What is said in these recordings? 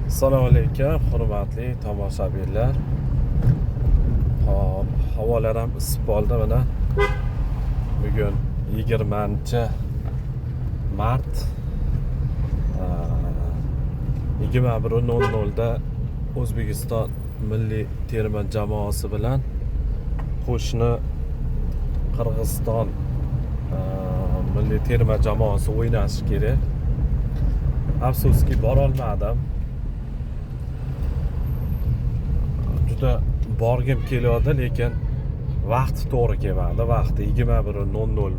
Assalomu alaykum, hurmatli tomoshabinlar. Hop, havolar ham isib qoldi mana. Bugun 20-mart 21:00 da O'zbekiston milliy terma jamoasi bilan qo'shni Qirg'iziston milliy terma jamoasi o'ynashi kerak. Afsuski bora olmadim. Juda borgim keladi, lekin vaqt to'g'ri kelmadi. Vaqti 21:00.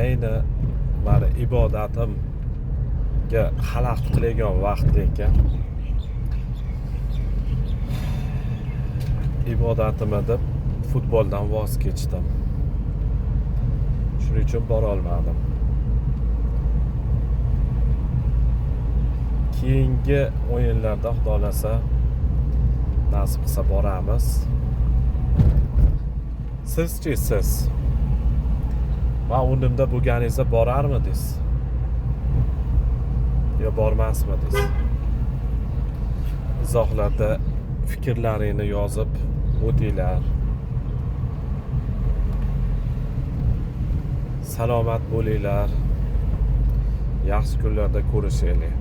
Ayni meni ibodatimga xalaqit qiladigan vaqt ekan. Ibodatimni deb futboldan voz kechdim. Shuning uchun bora olmadim. Keyingi o'yinlarda Xudo xolasa nasib qilsa boramiz. Sizchi siz? Va o'rnimda bo'lganingizda borarmidingiz? Yo bormasmidingiz? Izohlarda fikrlaringni yozib o'tinglar. Salomat bo'linglar. Yaxshi kunlarda ko'rishaylik.